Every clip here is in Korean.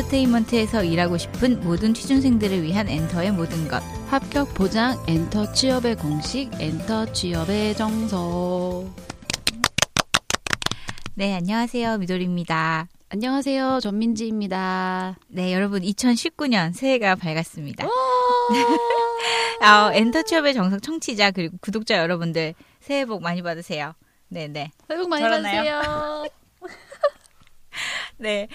엔터테인먼트에서 일하고 싶은 모든 취준생들을 위한 엔터의 모든 것. 합격 보장 엔터 취업의 공식 엔터 취업의 정석. 네, 안녕하세요. 미도리입니다. 안녕하세요. 전민지입니다. 네, 여러분 2019년 새해가 밝았습니다. 엔터 취업의 정석 청취자 그리고 구독자 여러분들 새해 복 많이 받으세요. 네네. 새해 복 많이 받으세요. 네.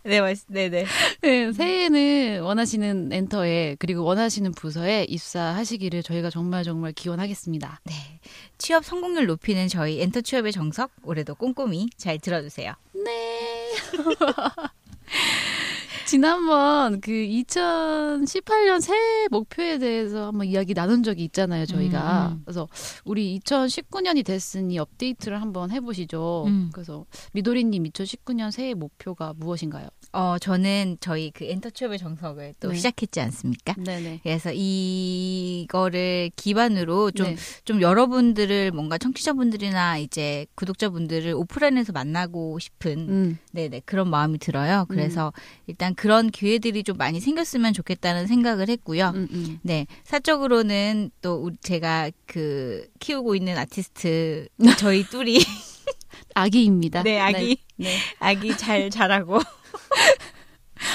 네네. 네, 새해에는 원하시는 엔터에 그리고 원하시는 부서에 입사하시기를 저희가 정말 기원하겠습니다. 네, 취업 성공률 높이는 저희 엔터 취업의 정석 올해도 꼼꼼히 잘 들어주세요. 네. 지난번 그 2018년 새해 목표에 대해서 한번 이야기 나눈 적이 있잖아요, 저희가. 그래서 우리 2019년이 됐으니 업데이트를 한번 해보시죠. 그래서 미도리님 2019년 새해 목표가 무엇인가요? 저는 저희 그 엔터 취업의 정석을 또 시작했지 않습니까? 네네. 그래서 이거를 기반으로 좀 여러분들을 뭔가 청취자분들이나 이제 구독자분들을 오프라인에서 만나고 싶은 네네 그런 마음이 들어요. 그래서 일단 그런 기회들이 좀 많이 생겼으면 좋겠다는 생각을 했고요. 네, 사적으로는 또 제가 그 키우고 있는 아티스트 저희 뚜리 아기입니다. 네, 아기. 네. 아기 잘 자라고.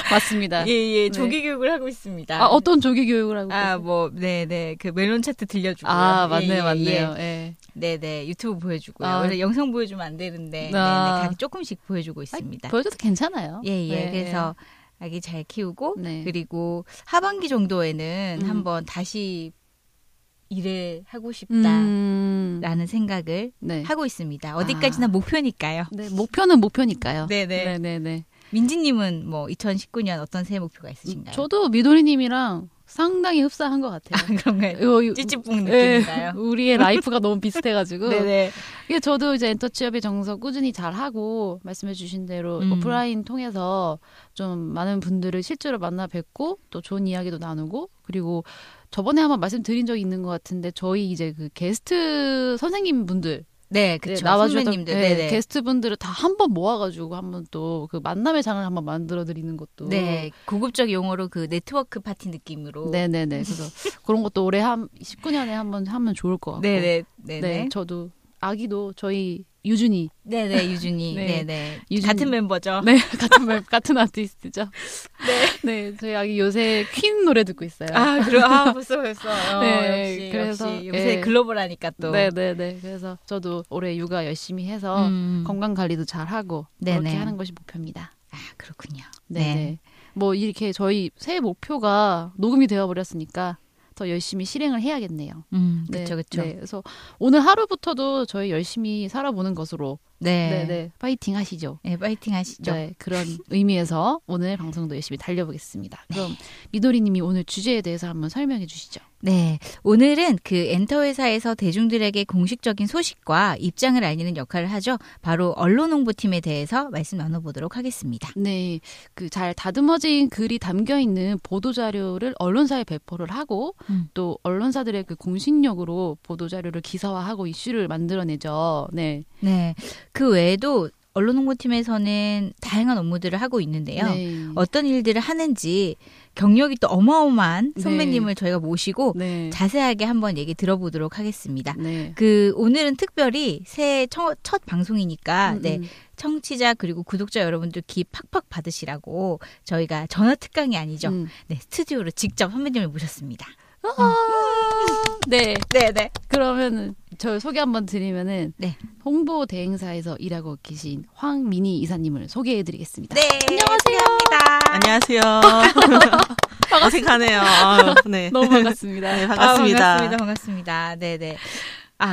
맞습니다. 예, 조기 교육을 하고 있습니다. 아, 어떤 조기 교육을 하고 계세요? 네네. 그 멜론 차트 들려주고요. 아, 맞네요. 예. 네네. 유튜브 보여주고요. 원래 영상 보여주면 안 되는데, 네네. 조금씩 보여주고 있습니다. 보여줘도 괜찮아요. 예. 네. 그래서 아기 잘 키우고, 그리고 하반기 정도에는 한번 다시 일을 하고 싶다라는 생각을 하고 있습니다. 어디까지나 목표니까요. 네, 목표는 목표니까요. 네네. 민지님은 뭐 2019년 어떤 새해 목표가 있으신가요? 저도 미도리님이랑 상당히 흡사한 것 같아요. 그런가요? 찌찌뽕 느낌인가요? 우리의 라이프가 너무 비슷해가지고. 네네. 저도 이제 엔터 취업의 정석 꾸준히 잘하고 말씀해주신 대로 오프라인 통해서 좀 많은 분들을 실제로 만나 뵙고 또 좋은 이야기도 나누고 그리고 저번에 한번 말씀드린 적이 있는 것 같은데 저희 이제 그 게스트 선생님 분들 네, 그렇죠. 나와주셨던 선배님들, 게스트 분들을 다 한 번 모아가지고 한번 또 그 만남의 장을 한번 만들어 드리는 것도 고급적 용어로 그 네트워크 파티 느낌으로 네네네. 그래서 그런 것도 올해 19년에 한번 하면 좋을 것 같고 네네. 저도 아기도 저희 유준이 유준이 유준이. 같은 멤버죠. 네, 같은 아티스트죠. 네, 저희 아기 요새 퀸 노래 듣고 있어요. 벌써. 네, 역시 요새 글로벌하니까 또. 네네네. 그래서 저도 올해 육아 열심히 해서 건강 관리도 잘 하고 그렇게 하는 것이 목표입니다. 아, 그렇군요. 네. 뭐 이렇게 저희 새해 목표가 녹음이 되어 버렸으니까. 더 열심히 실행을 해야겠네요. 그렇죠. 네, 그래서 오늘 하루부터도 저희 열심히 살아보는 것으로 파이팅 하시죠. 네, 파이팅 하시죠. 네, 그런 의미에서 오늘 방송도 열심히 달려보겠습니다. 그럼 미도리님이 오늘 주제에 대해서 한번 설명해 주시죠. 네, 오늘은 그 엔터 회사에서 대중들에게 공식적인 소식과 입장을 알리는 역할을 하죠. 바로 언론 홍보팀에 대해서 말씀 나눠보도록 하겠습니다. 네, 그 잘 다듬어진 글이 담겨 있는 보도 자료를 언론사에 배포를 하고 또 언론사들의 그 공신력으로 보도 자료를 기사화하고 이슈를 만들어내죠. 네. 그 외에도 언론 홍보팀에서는 다양한 업무들을 하고 있는데요. 어떤 일들을 하는지 경력이 또 어마어마한 선배님을 저희가 모시고 자세하게 한번 얘기 들어보도록 하겠습니다. 그 오늘은 특별히 새해 첫 방송이니까 청취자 그리고 구독자 여러분들 기 팍팍 받으시라고 저희가 전화 특강이 아니죠. 스튜디오로 직접 선배님을 모셨습니다. 네. 그러면 저 소개 한번 드리면은 홍보 대행사에서 일하고 계신 황민희 이사님을 소개해드리겠습니다. 네, 안녕하세요. 어색하네요. 네. 너무 반갑습니다. 네, 반갑습니다. 반갑습니다. 네네.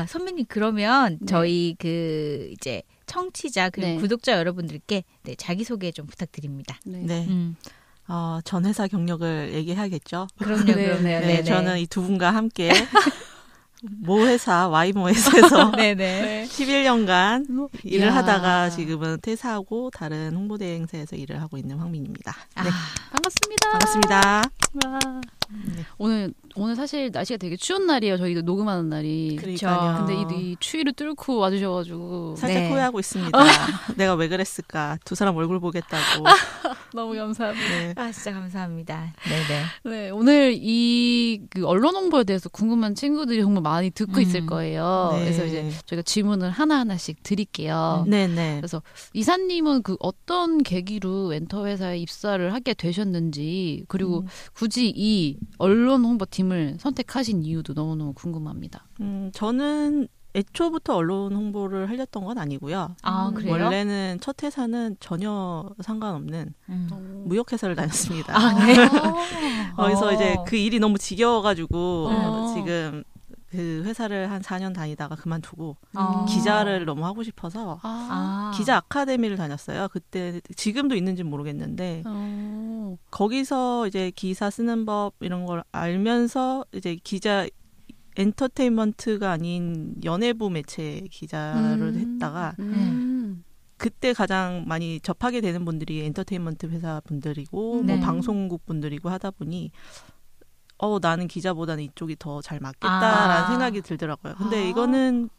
선배님 그러면 저희 그 이제 청취자 그리고 구독자 여러분들께 자기 소개 좀 부탁드립니다. 네. 전 회사 경력을 얘기해야겠죠. 그럼요. 네, 저는 이 두 분과 함께 모 회사 Y모 회사에서 11년간 일을 하다가 지금은 퇴사하고 다른 홍보대행사에서 일을 하고 있는 황민입니다. 네. 반갑습니다. 네. 오늘 사실 날씨가 되게 추운 날이에요. 저희도 녹음하는 날이. 그러니까요. 근데 이 추위를 뚫고 와주셔가지고 살짝 후회하고 있습니다. 내가 왜 그랬을까? 두 사람 얼굴 보겠다고. 너무 감사합니다. 네. 아, 진짜 감사합니다. 네네. 네, 오늘 그 언론 홍보에 대해서 궁금한 친구들이 정말 많이 듣고 있을 거예요. 네. 그래서 이제 저희가 질문을 하나하나씩 드릴게요. 네네. 그래서 이사님은 그 어떤 계기로 엔터 회사에 입사를 하게 되셨는지, 그리고 굳이 이 언론 홍보팀을 선택하신 이유도 너무너무 궁금합니다. 저는 애초부터 언론 홍보를 하려던 건 아니고요. 아, 그래요? 원래는 첫 회사는 전혀 상관없는 무역회사를 다녔습니다. 아, 네. 거기서 이제 그 일이 너무 지겨워가지고 지금 그 회사를 한 4년 다니다가 그만두고 기자를 너무 하고 싶어서 기자 아카데미를 다녔어요. 그때 지금도 있는지 모르겠는데 거기서 이제 기사 쓰는 법 이런 걸 알면서 이제 기자 엔터테인먼트가 아닌 연예부 매체 기자를 했다가 그때 가장 많이 접하게 되는 분들이 엔터테인먼트 회사 분들이고 뭐 방송국 분들이고 하다 보니 나는 기자보다는 이쪽이 더 잘 맞겠다라는 생각이 들더라고요. 근데 이거는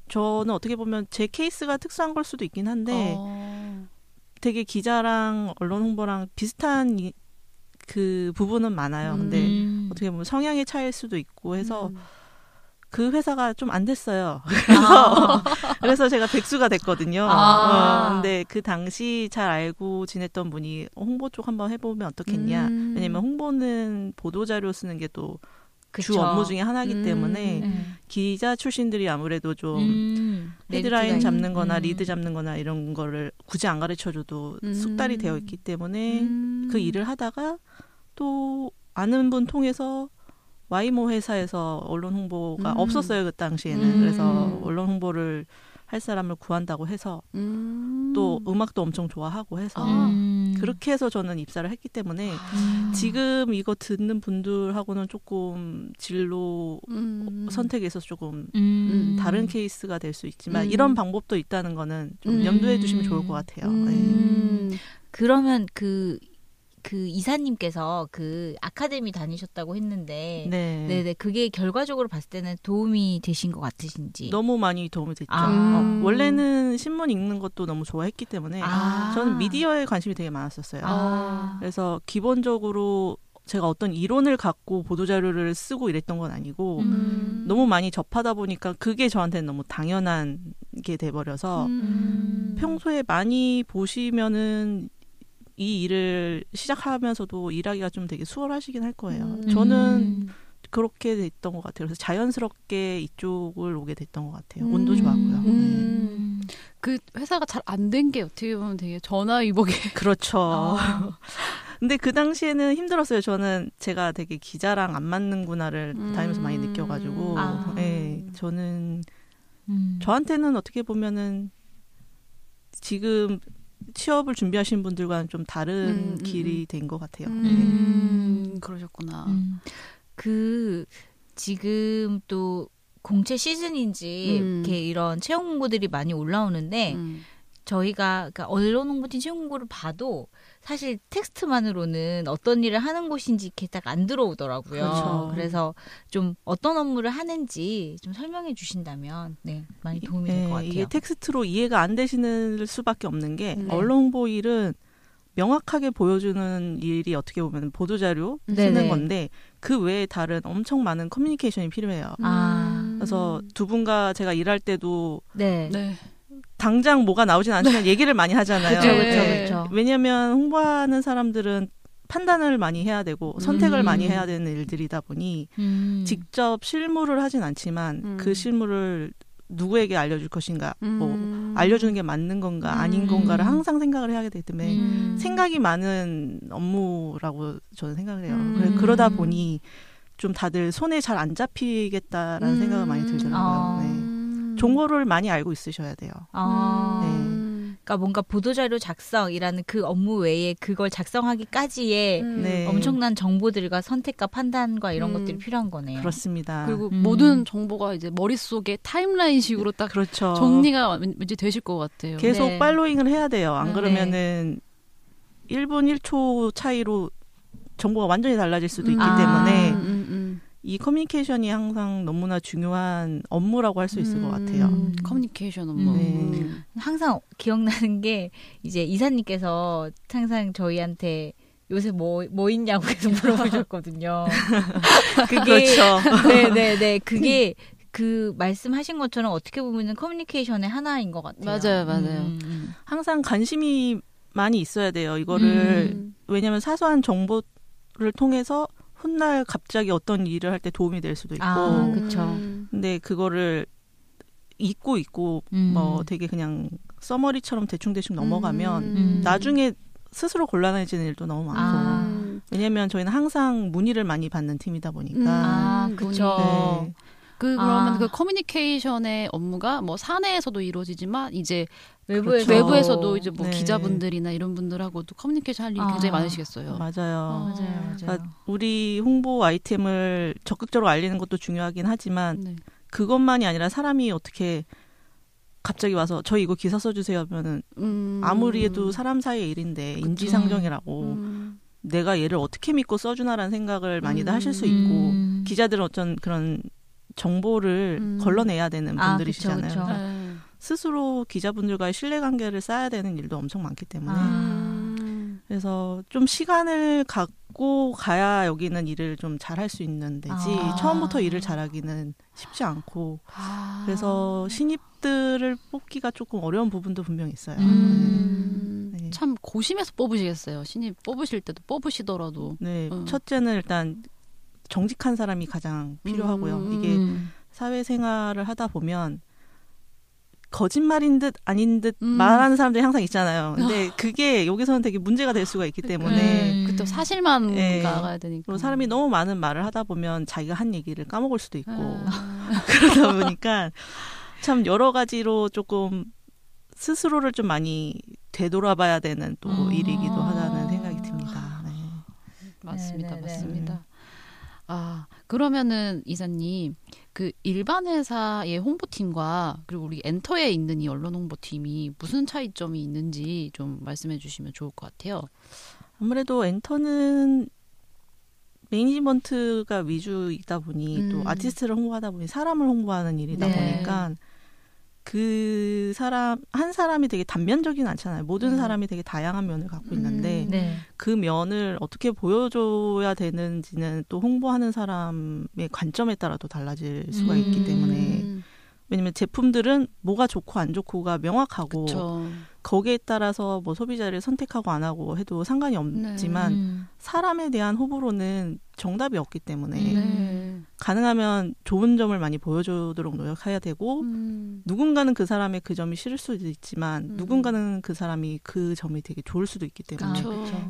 저는 어떻게 보면 제 케이스가 특수한 걸 수도 있긴 한데 되게 기자랑 언론 홍보랑 비슷한 그 부분은 많아요. 근데 어떻게 보면 성향의 차이일 수도 있고 해서 그 회사가 좀 안 됐어요. 그래서 제가 백수가 됐거든요. 근데 그 당시 잘 알고 지냈던 분이 홍보 쪽 한번 해보면 어떻겠냐. 왜냐면 홍보는 보도자료 쓰는 게 또 주 업무 중에 하나이기 때문에 기자 출신들이 아무래도 좀 헤드라인 잡는 거나 리드 잡는 거나 이런 거를 굳이 안 가르쳐줘도 숙달이 되어 있기 때문에 그 일을 하다가 또 아는 분 통해서 와이모 회사에서 언론 홍보가 없었어요, 그 당시에는. 그래서 언론 홍보를 할 사람을 구한다고 해서 또 음악도 엄청 좋아하고 해서 그렇게 해서 저는 입사를 했기 때문에 지금 이거 듣는 분들하고는 조금 진로 선택에 있어서 조금 다른 케이스가 될 수 있지만 이런 방법도 있다는 거는 좀 염두에 두시면 좋을 것 같아요. 그러면 그 이사님께서 그 아카데미 다니셨다고 했는데, 네네, 그게 결과적으로 봤을 때는 도움이 되신 것 같으신지? 너무 많이 도움이 됐죠. 원래는 신문 읽는 것도 너무 좋아했기 때문에 저는 미디어에 관심이 되게 많았었어요. 그래서 기본적으로 제가 어떤 이론을 갖고 보도자료를 쓰고 이랬던 건 아니고 너무 많이 접하다 보니까 그게 저한테는 너무 당연한 게 돼버려서 평소에 많이 보시면은 이 일을 시작하면서도 일하기가 좀 되게 수월하시긴 할 거예요. 저는 그렇게 됐던 것 같아요. 그래서 자연스럽게 이쪽을 오게 됐던 것 같아요. 운도 좋았고요. 그 회사가 잘 안 된 게 어떻게 보면 되게 전화위복에. 그렇죠. 근데 그 당시에는 힘들었어요. 저는 제가 되게 기자랑 안 맞는구나를 다니면서 많이 느껴가지고. 네, 저는 저한테는 어떻게 보면은 지금 취업을 준비하시는 분들과는 좀 다른 길이 된 것 같아요. 그러셨구나. 지금 또 공채 시즌인지 이렇게 이런 채용 홍보들이 많이 올라오는데 저희가 그러니까 언론 홍보팀 채용 홍보를 봐도 사실 텍스트만으로는 어떤 일을 하는 곳인지 이렇게 딱 안 들어오더라고요. 그렇죠. 그래서 좀 어떤 업무를 하는지 좀 설명해 주신다면 많이 도움이 될 것 같아요. 이게 텍스트로 이해가 안 되시는 수밖에 없는 게 언론 홍보 일은 명확하게 보여주는 일이 어떻게 보면 보도자료 쓰는 건데 그 외에 다른 엄청 많은 커뮤니케이션이 필요해요. 그래서 두 분과 제가 일할 때도 당장 뭐가 나오진 않지만 얘기를 많이 하잖아요. 그렇죠. 왜냐하면 홍보하는 사람들은 판단을 많이 해야 되고 선택을 많이 해야 되는 일들이다 보니 직접 실무를 하진 않지만 그 실무를 누구에게 알려줄 것인가, 뭐 알려주는 게 맞는 건가 아닌 건가를 항상 생각을 해야 되기 때문에 생각이 많은 업무라고 저는 생각을 해요. 그러다 보니 좀 다들 손에 잘 안 잡히겠다라는 생각을 많이 들더라고요. 종고를 많이 알고 있으셔야 돼요. 그러니까 뭔가 보도자료 작성이라는 그 업무 외에 그걸 작성하기까지의 엄청난 정보들과 선택과 판단과 이런 것들이 필요한 거네요. 그렇습니다. 그리고 모든 정보가 이제 머릿속에 타임라인식으로 딱 정리가 왠지 되실 것 같아요. 계속 팔로잉을 해야 돼요. 안 그러면은 1분 1초 차이로 정보가 완전히 달라질 수도 있기 때문에 이 커뮤니케이션이 항상 너무나 중요한 업무라고 할 수 있을 것 같아요. 커뮤니케이션 업무. 네. 항상 기억나는 게 이제 이사님께서 항상 저희한테 요새 뭐 있냐고 계속 물어보셨거든요. 그게 그렇죠. 네네네. 그게 그 말씀하신 것처럼 어떻게 보면은 커뮤니케이션의 하나인 것 같아요. 맞아요. 항상 관심이 많이 있어야 돼요. 이거를 왜냐하면 사소한 정보를 통해서 훗날 갑자기 어떤 일을 할 때 도움이 될 수도 있고. 그렇죠. 근데 그거를 잊고 있고 뭐 되게 그냥 써머리처럼 대충 넘어가면 나중에 스스로 곤란해지는 일도 너무 많고. 왜냐하면 저희는 항상 문의를 많이 받는 팀이다 보니까. 그렇죠. 네. 그러면 그 커뮤니케이션의 업무가 뭐 사내에서도 이루어지지만 이제 외부에서도 이제 뭐 기자분들이나 이런 분들하고도 커뮤니케이션 할 일이 굉장히 많으시겠어요. 맞아요. 그러니까 우리 홍보 아이템을 적극적으로 알리는 것도 중요하긴 하지만 그것만이 아니라 사람이 어떻게 갑자기 와서 저희 이거 기사 써주세요 하면은 아무리 해도 사람 사이의 일인데 인지상정이라고 내가 얘를 어떻게 믿고 써주나라는 생각을 많이들 하실 수 있고 기자들은 어떤 그런 정보를 걸러내야 되는 분들이시잖아요. 그쵸. 그러니까 스스로 기자분들과의 신뢰관계를 쌓아야 되는 일도 엄청 많기 때문에 그래서 좀 시간을 갖고 가야 여기는 일을 좀 잘할 수 있는 데지 처음부터 일을 잘하기는 쉽지 않고 그래서 신입들을 뽑기가 조금 어려운 부분도 분명히 있어요. 네. 참 고심해서 뽑으시겠어요. 신입 뽑으실 때도 뽑으시더라도. 네, 첫째는 일단 정직한 사람이 가장 필요하고요. 이게 사회생활을 하다 보면 거짓말인 듯 아닌 듯 말하는 사람들이 항상 있잖아요. 근데 그게 여기서는 되게 문제가 될 수가 있기 때문에 그또 사실만 나가야 되니까. 그리고 사람이 너무 많은 말을 하다 보면 자기가 한 얘기를 까먹을 수도 있고 그러다 보니까 참 여러 가지로 조금 스스로를 좀 많이 되돌아봐야 되는 또 일이기도 하다는 생각이 듭니다. 네. 맞습니다. 그러면은 이사님 그 일반 회사의 홍보팀과 그리고 우리 엔터에 있는 이 언론 홍보팀이 무슨 차이점이 있는지 좀 말씀해 주시면 좋을 것 같아요. 아무래도 엔터는 매니지먼트가 위주이다 보니 또 아티스트를 홍보하다 보니 사람을 홍보하는 일이다 보니까 그 사람 한 사람이 되게 단면적이진 않잖아요. 모든 사람이 되게 다양한 면을 갖고 있는데 그 면을 어떻게 보여줘야 되는지는 또 홍보하는 사람의 관점에 따라 또 달라질 수가 있기 때문에 왜냐면 제품들은 뭐가 좋고 안 좋고가 명확하고 그쵸. 거기에 따라서 뭐 소비자를 선택하고 안 하고 해도 상관이 없지만 사람에 대한 호불호는 정답이 없기 때문에 가능하면 좋은 점을 많이 보여주도록 노력해야 되고 누군가는 그 사람의 그 점이 싫을 수도 있지만 누군가는 그 사람이 그 점이 되게 좋을 수도 있기 때문에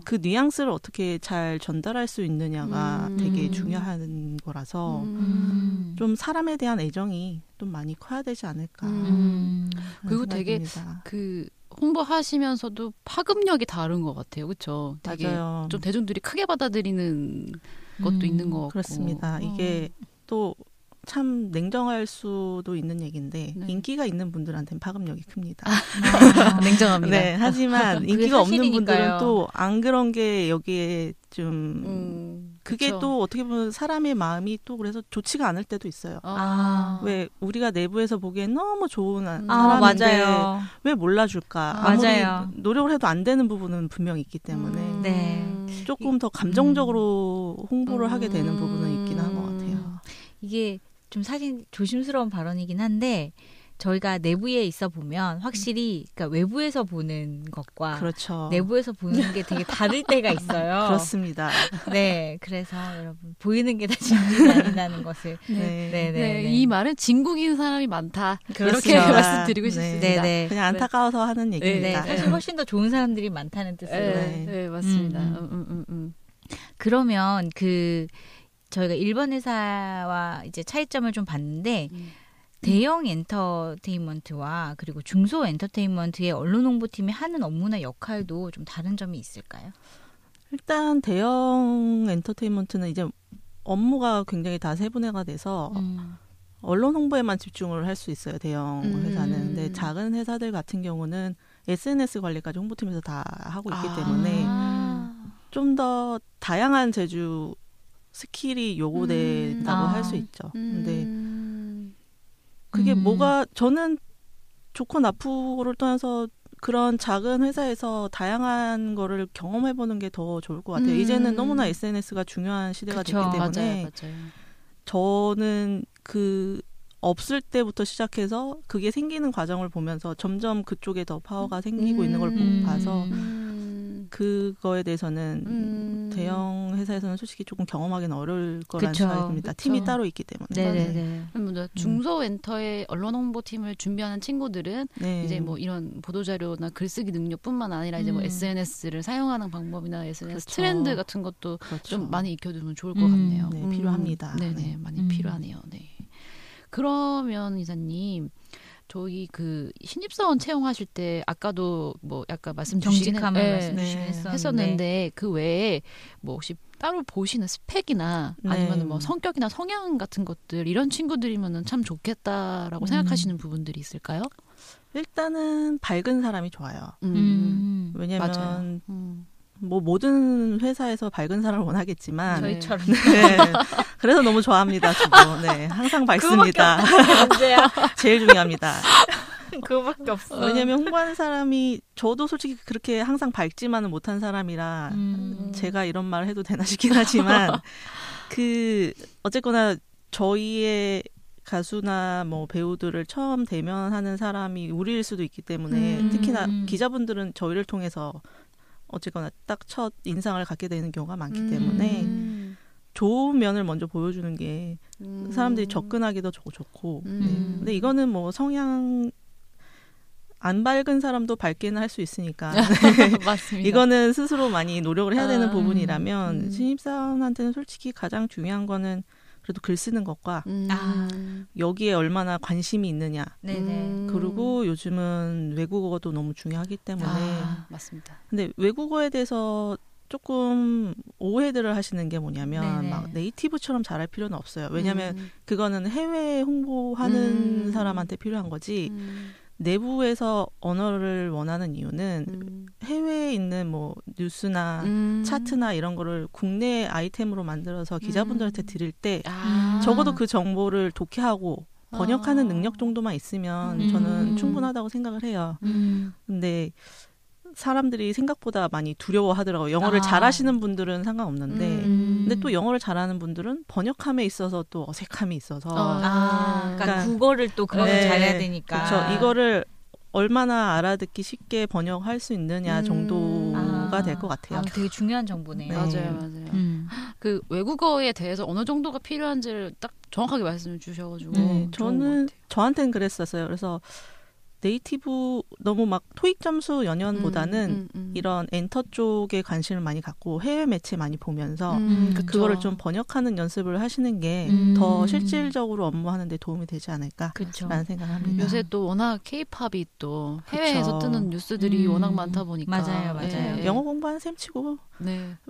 그 뉘앙스를 어떻게 잘 전달할 수 있느냐가 되게 중요한 거라서 좀 사람에 대한 애정이 좀 많이 커야 되지 않을까. 그리고 되게 그 홍보하시면서도 파급력이 다른 것 같아요. 그렇죠? 되게 맞아요. 좀 대중들이 크게 받아들이는 것도 있는 것 같고. 그렇습니다. 이게 또 참 냉정할 수도 있는 얘기인데 인기가 있는 분들한테는 파급력이 큽니다. 냉정합니다. 네, 하지만 인기가 없는 분들은 또 안 그런 게 여기에 좀 그게 그쵸. 또 어떻게 보면 사람의 마음이 또 그래서 좋지가 않을 때도 있어요. 왜 우리가 내부에서 보기엔 너무 좋은 사람인데 왜 몰라줄까? 아무리 노력을 해도 안 되는 부분은 분명히 있기 때문에 조금 더 감정적으로 홍보를 하게 되는 부분은 있긴 한 것 같아요. 이게 좀 사실 조심스러운 발언이긴 한데 저희가 내부에 있어 보면 확실히 그러니까 외부에서 보는 것과 그렇죠. 내부에서 보는 게 되게 다를 때가 있어요. 그렇습니다. 네, 그래서 여러분 보이는 게 다 진국이 아니라는 것을 이 말은 진국인 사람이 많다. 그렇습니다. 이렇게 말씀드리고 싶습니다. 그냥 안타까워서 하는 얘기입니다. 사실 훨씬 더 좋은 사람들이 많다는 뜻으로. 네, 맞습니다. 그러면 저희가 일본 회사와 이제 차이점을 좀 봤는데 대형 엔터테인먼트와 그리고 중소 엔터테인먼트의 언론 홍보팀이 하는 업무나 역할도 좀 다른 점이 있을까요? 일단 대형 엔터테인먼트는 이제 업무가 굉장히 다 세분화가 돼서 언론 홍보에만 집중을 할 수 있어요. 대형 회사는. 근데 작은 회사들 같은 경우는 SNS 관리까지 홍보팀에서 다 하고 있기 때문에 좀 더 다양한 스킬이 요구된다고 할 수 있죠. 근데 그게 뭐가 저는 좋고 나쁘고를 떠나서 그런 작은 회사에서 다양한 거를 경험해보는 게 더 좋을 것 같아요. 이제는 너무나 SNS가 중요한 시대가 됐기 때문에 맞아요. 저는 그 없을 때부터 시작해서 그게 생기는 과정을 보면서 점점 그쪽에 더 파워가 생기고 있는 걸 봐서 그거에 대해서는 대형 회사에서는 솔직히 조금 경험하기는 어려울 거라는 생각이 듭니다. 팀이 따로 있기 때문에. 네네네. 중소엔터의 언론 홍보팀을 준비하는 친구들은 이제 뭐 이런 보도자료나 글쓰기 능력뿐만 아니라 이제 뭐 SNS를 사용하는 방법이나 SNS 트렌드 같은 것도 좀 많이 익혀두면 좋을 것 같네요. 네, 필요합니다. 네네, 많이 필요하네요. 네. 그러면 이사님, 저희 그 신입사원 채용하실 때 아까도 뭐 약간 말씀 주시긴 했었는데 그 외에 뭐 혹시 따로 보시는 스펙이나 아니면 뭐 성격이나 성향 같은 것들 이런 친구들이면은 참 좋겠다라고 생각하시는 부분들이 있을까요? 일단은 밝은 사람이 좋아요. 왜냐면 뭐 모든 회사에서 밝은 사람을 원하겠지만 저희처럼 그래서 너무 좋아합니다. 저도 항상 밝습니다. 제일 중요합니다. 그거밖에 없어. 왜냐면 홍보하는 사람이 저도 솔직히 그렇게 항상 밝지만은 못한 사람이라 제가 이런 말을 해도 되나 싶긴 하지만 그 어쨌거나 저희의 가수나 뭐 배우들을 처음 대면하는 사람이 우리일 수도 있기 때문에 특히나 기자분들은 저희를 통해서 어쨌거나 딱 첫 인상을 갖게 되는 경우가 많기 때문에 좋은 면을 먼저 보여주는 게 사람들이 접근하기도 좋고 근데 이거는 뭐 성향 안 밝은 사람도 밝게는 할 수 있으니까 맞습니다. 이거는 스스로 많이 노력을 해야 되는 부분이라면 신입사원한테는 솔직히 가장 중요한 거는 그래도 글 쓰는 것과 여기에 얼마나 관심이 있느냐. 그리고 요즘은 외국어도 너무 중요하기 때문에 맞습니다. 근데 외국어에 대해서 조금 오해들을 하시는 게 뭐냐면 막 네이티브처럼 잘할 필요는 없어요. 왜냐하면 그거는 해외 홍보하는 사람한테 필요한 거지 내부에서 언어를 원하는 이유는 해외에 있는 뭐 뉴스나 차트나 이런 거를 국내 아이템으로 만들어서 기자분들한테 드릴 때 적어도 그 정보를 독해하고 번역하는 능력 정도만 있으면 저는 충분하다고 생각을 해요. 근데 사람들이 생각보다 많이 두려워하더라고요. 영어를 잘하시는 분들은 상관없는데 근데 또 영어를 잘하는 분들은 번역함에 있어서 또 어색함이 있어서 그러니까 국어를 또 그런 걸 잘해야 되니까 그렇죠. 이거를 얼마나 알아듣기 쉽게 번역할 수 있느냐 정도가 될 것 같아요. 되게 중요한 정보네요. 맞아요. 그 외국어에 대해서 어느 정도가 필요한지를 딱 정확하게 말씀을 주셔가지고 저는 저한테는 그랬었어요. 그래서 네이티브 너무 막 토익 점수 연연보다는 이런 엔터 쪽에 관심을 많이 갖고 해외 매체 많이 보면서 그거를 좀 번역하는 연습을 하시는 게 더 실질적으로 업무하는 데 도움이 되지 않을까라는 생각을 합니다. 요새 또 워낙 K-팝이 또 해외에서 뜨는 뉴스들이 워낙 많다 보니까 맞아요. 영어 공부하는 셈 치고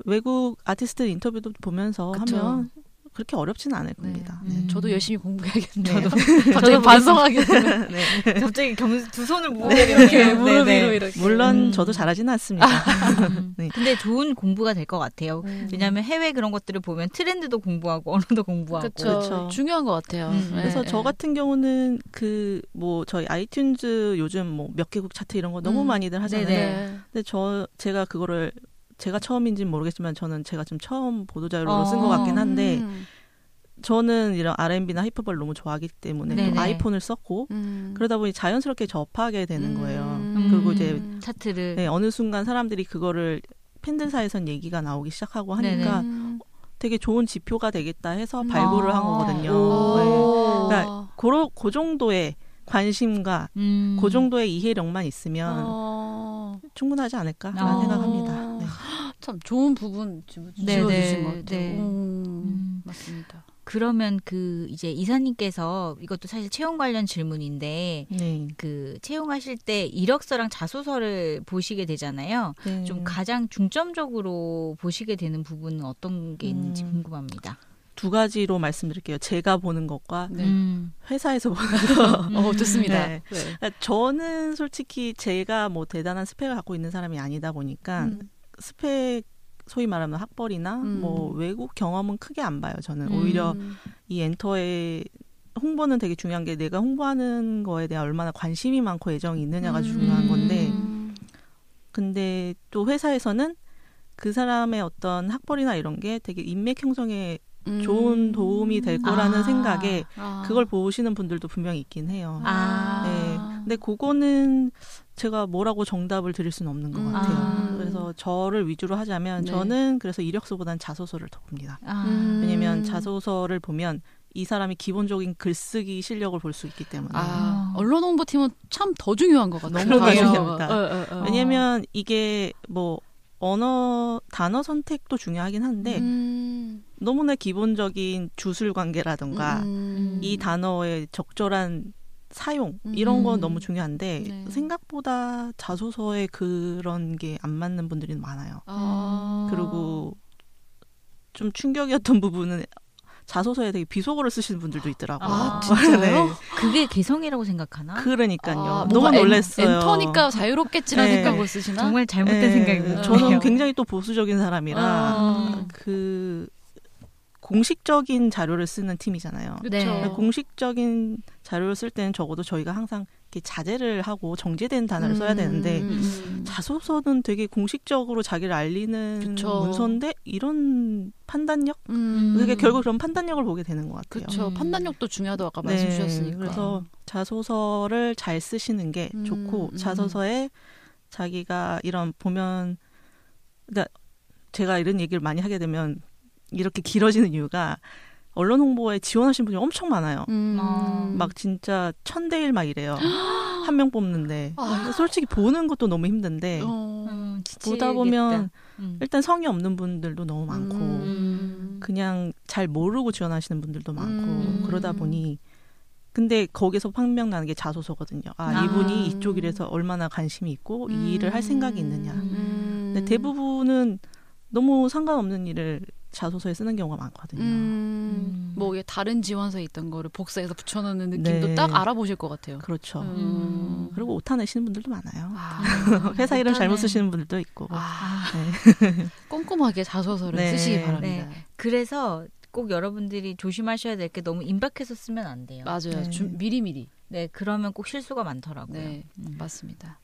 외국 아티스트 인터뷰도 보면서 하면 그렇게 어렵지는 않을 겁니다. 저도 열심히 공부해야겠네요. 저도 반성하게 되는. 갑자기 두 손을 모으고 이렇게 무릎 위로 이렇게. 물론 저도 잘하지는 않습니다. 근데 좋은 공부가 될 것 같아요. 왜냐하면 해외 그런 것들을 보면 트렌드도 공부하고 언어도 공부하고. 그렇죠. 중요한 것 같아요. 그래서 저 같은 경우는 그 뭐 저희 아이튠즈 요즘 뭐 몇 개국 차트 이런 거 너무 많이들 하잖아요. 근데 제가 그거를 제가 처음인지는 모르겠지만 저는 제가 좀 처음 보도자료로 쓴 것 같긴 한데 저는 이런 R&B나 힙합을 너무 좋아하기 때문에 또 아이폰을 썼고 그러다 보니 자연스럽게 접하게 되는 거예요. 그리고 이제 차트를 어느 순간 사람들이 그거를 팬들 사이에선 얘기가 나오기 시작하고 하니까 되게 좋은 지표가 되겠다 해서 발굴을 한 거거든요. 그러니까 그 정도의 관심과 그 정도의 이해력만 있으면 충분하지 않을까라는 생각합니다. 참 좋은 부분 짚어주신 것 같아요. 맞습니다. 그러면 그 이제 이사님께서 이것도 사실 채용 관련 질문인데 그 채용하실 때 이력서랑 자소서를 보시게 되잖아요. 좀 가장 중점적으로 보시게 되는 부분은 어떤 게 있는지 궁금합니다. 두 가지로 말씀드릴게요. 제가 보는 것과 회사에서 보는 거. 좋습니다. 저는 솔직히 제가 뭐 대단한 스펙을 갖고 있는 사람이 아니다 보니까 스펙 소위 말하는 학벌이나 뭐 외국 경험은 크게 안 봐요. 저는 오히려 이 엔터의 홍보는 되게 중요한 게 내가 홍보하는 거에 대한 얼마나 관심이 많고 애정이 있느냐가 중요한 건데 근데 또 회사에서는 그 사람의 어떤 학벌이나 이런 게 되게 인맥 형성에 좋은 도움이 될 거라는 생각에 그걸 보시는 분들도 분명히 있긴 해요. 네. 근데 그거는 제가 뭐라고 정답을 드릴 수는 없는 것 같아요. 그래서 저를 위주로 하자면 네. 저는 그래서 이력서보다는 자소서를 더 봅니다. 왜냐면 자소서를 보면 이 사람이 기본적인 글쓰기 실력을 볼 수 있기 때문에. 언론 홍보팀은 참 더 중요한 것 같아요. 너무 중요합니다. 왜냐면 이게 뭐 단어 선택도 중요하긴 한데 너무나 기본적인 주술 관계라든가 이 단어의 적절한 사용 이런 건 너무 중요한데 네. 생각보다 자소서에 그런 게 안 맞는 분들이 많아요. 그리고 좀 충격이었던 부분은 자소서에 되게 비속어를 쓰시는 분들도 있더라고요. 진짜요? 네. 그게 개성이라고 생각하나? 그러니까요. 너무 놀랐어요. 엔터니까 자유롭겠지라는 네. 생각으로 쓰시나? 정말 잘못된 생각이거든요. 저는 굉장히 또 보수적인 사람이라 그 공식적인 자료를 쓰는 팀이잖아요. 네. 공식적인 자료를 쓸 때는 적어도 저희가 항상 이렇게 자제를 하고 정제된 단어를 써야 되는데 자소서는 되게 공식적으로 자기를 알리는 그쵸. 문서인데 이런 판단력? 그게 결국 그런 판단력을 보게 되는 것 같아요. 그렇죠. 판단력도 중요하다고 아까 말씀 주셨으니까. 그래서 자소서를 잘 쓰시는 게 좋고 자소서에 자기가 이런 보면 그러니까 제가 이런 얘기를 많이 하게 되면 이렇게 길어지는 이유가 언론 홍보에 지원하신 분이 엄청 많아요. 막 진짜 1000대1 막 이래요. 한 명 뽑는데. 솔직히 보는 것도 너무 힘든데 보다 보면 일단 성의 없는 분들도 너무 많고 그냥 잘 모르고 지원하시는 분들도 많고 그러다 보니 근데 거기서 판명나는 게 자소서거든요. 이분이 이쪽 일에서 얼마나 관심이 있고 이 일을 할 생각이 있느냐. 근데 대부분은 너무 상관없는 일을 자소서에 쓰는 경우가 많거든요. 뭐 다른 지원서에 있던 거를 복사해서 붙여놓는 느낌도 네. 딱 알아보실 것 같아요. 그렇죠. 그리고 오타 내시는 분들도 많아요. 회사 이름 잘못 쓰시는 분들도 있고. 네. 꼼꼼하게 자소서를 네. 쓰시기 바랍니다. 네. 그래서 꼭 여러분들이 조심하셔야 될 게 너무 임박해서 쓰면 안 돼요. 맞아요. 네. 미리미리. 네, 그러면 꼭 실수가 많더라고요. 네, 맞습니다.